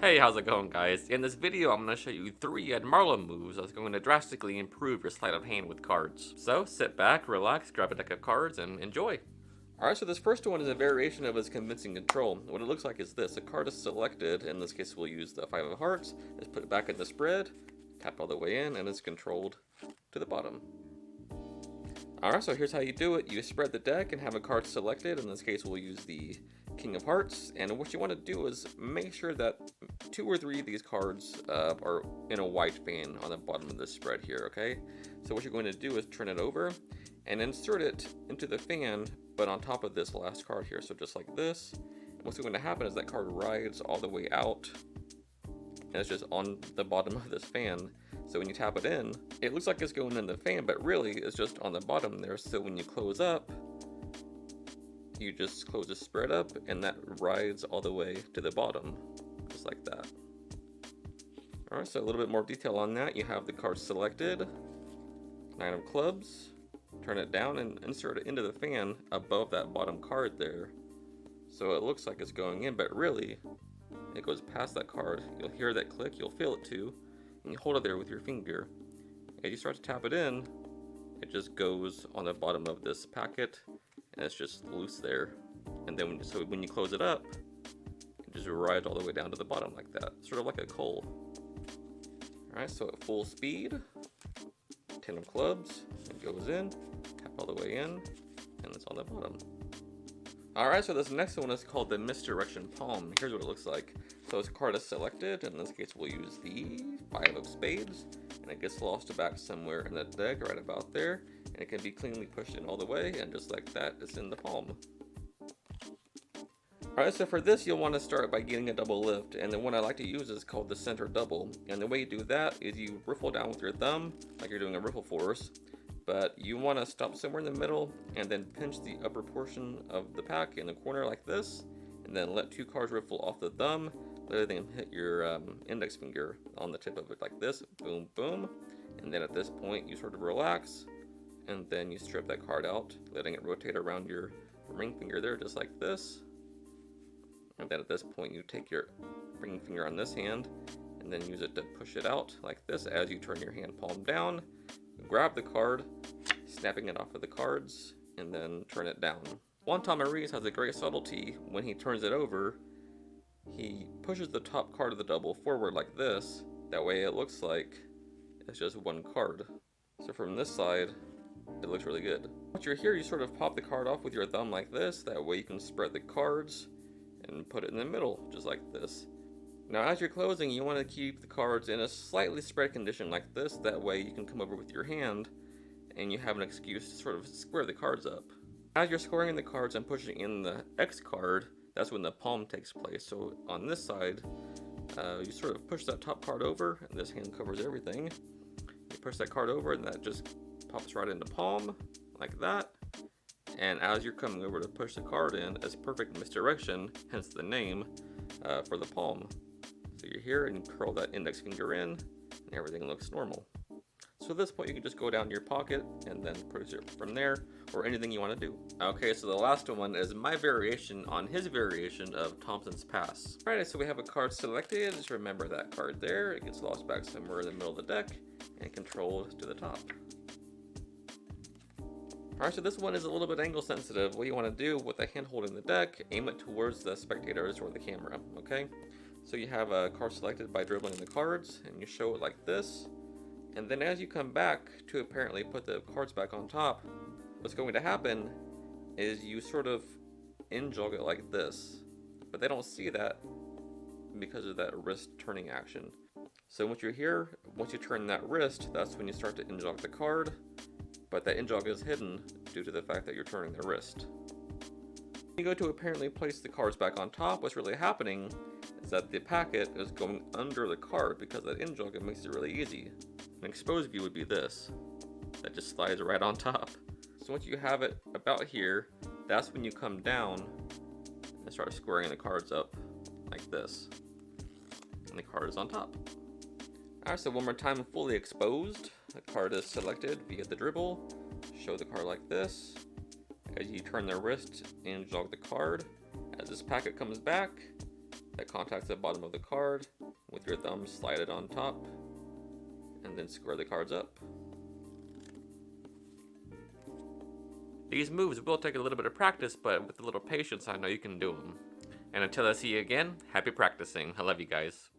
Hey, how's it going, guys? In this video, I'm going to show you 3 Marlo moves that's going to drastically improve your sleight of hand with cards. So, sit back, relax, grab a deck of cards, and enjoy. Alright, so this first one is a variation of his convincing control. What it looks like is this. A card is selected, in this case we'll use the 5 of hearts, just put it back in the spread, tap all the way in, and it's controlled to the bottom. Alright, so here's how you do it. You spread the deck and have a card selected. In this case, we'll use the King of Hearts. And what you want to do is make sure that 2 or 3 of these cards are in a white band on the bottom of this spread here, okay? So what you're going to do is turn it over and insert it into the fan, but on top of this last card here. So just like this. And what's going to happen is that card rides all the way out, and it's just on the bottom of this fan. So when you tap it in, it looks like it's going in the fan, but really it's just on the bottom there. So when you close up, you just close the spread up and that rides all the way to the bottom, just like that. Alright, so a little bit more detail on that. You have the card selected, 9 of clubs, turn it down and insert it into the fan above that bottom card there. So it looks like it's going in, but really it goes past that card. You'll hear that click, you'll feel it too. And you hold it there with your finger. As you start to tap it in, it just goes on the bottom of this packet, and it's just loose there. And then when you close it up, it just rides all the way down to the bottom like that, sort of like a coal. All right, so at full speed, 10 of clubs, it goes in, tap all the way in, and it's on the bottom. Alright, so this next one is called the misdirection palm. Here's what it looks like. So this card is selected. In this case, we'll use the 5 of spades, and it gets lost back somewhere in the deck, right about there. And it can be cleanly pushed in all the way, and just like that, it's in the palm. Alright, so for this, you'll want to start by getting a double lift, and the one I like to use is called the center double. And the way you do that is you riffle down with your thumb, like you're doing a riffle force. But you want to stop somewhere in the middle and then pinch the upper portion of the pack in the corner like this, and then let 2 cards riffle off the thumb, letting them hit your index finger on the tip of it like this, boom, boom. And then at this point you sort of relax, and then you strip that card out, letting it rotate around your ring finger there just like this. And then at this point you take your ring finger on this hand and then use it to push it out like this as you turn your hand palm down. Grab the card, snapping it off of the cards, and then turn it down. Juan Tamariz has a great subtlety. When he turns it over, he pushes the top card of the double forward like this. That way it looks like it's just one card. So from this side, it looks really good. Once you're here, you sort of pop the card off with your thumb like this. That way you can spread the cards and put it in the middle, just like this. Now as you're closing, you want to keep the cards in a slightly spread condition like this. That way you can come over with your hand and you have an excuse to sort of square the cards up. As you're squaring the cards and pushing in the X card, that's when the palm takes place. So on this side, you sort of push that top card over, and this hand covers everything. You push that card over and that just pops right into palm, like that. And as you're coming over to push the card in, it's perfect misdirection, hence the name for the palm. So you're here and you curl that index finger in, and everything looks normal. So at this point, you can just go down to your pocket and then produce it from there, or anything you want to do. Okay, so the last one is my variation on his variation of Thompson's Pass. Alright, so we have a card selected. Just remember that card there. It gets lost back somewhere in the middle of the deck and controlled to the top. Alright, so this one is a little bit angle sensitive. What you want to do with the hand holding the deck, aim it towards the spectators or the camera, okay? So you have a card selected by dribbling the cards, and you show it like this. And then as you come back to apparently put the cards back on top, what's going to happen is you sort of in-jog it like this. But they don't see that because of that wrist turning action. So once you're here, once you turn that wrist, that's when you start to in-jog the card. But that in-jog is hidden due to the fact that you're turning the wrist. When you go to apparently place the cards back on top, what's really happening is that the packet is going under the card because that in-jog, it makes it really easy. An exposed view would be this. That just slides right on top. So once you have it about here, that's when you come down and start squaring the cards up like this. And the card is on top. Alright, so one more time, fully exposed. The card is selected via the dribble. Show the card like this. As you turn the wrist and jog the card, as this packet comes back, that contacts the bottom of the card. With your thumb, slide it on top, and then square the cards up. These moves will take a little bit of practice, but with a little patience, I know you can do them. And until I see you again, happy practicing. I love you guys.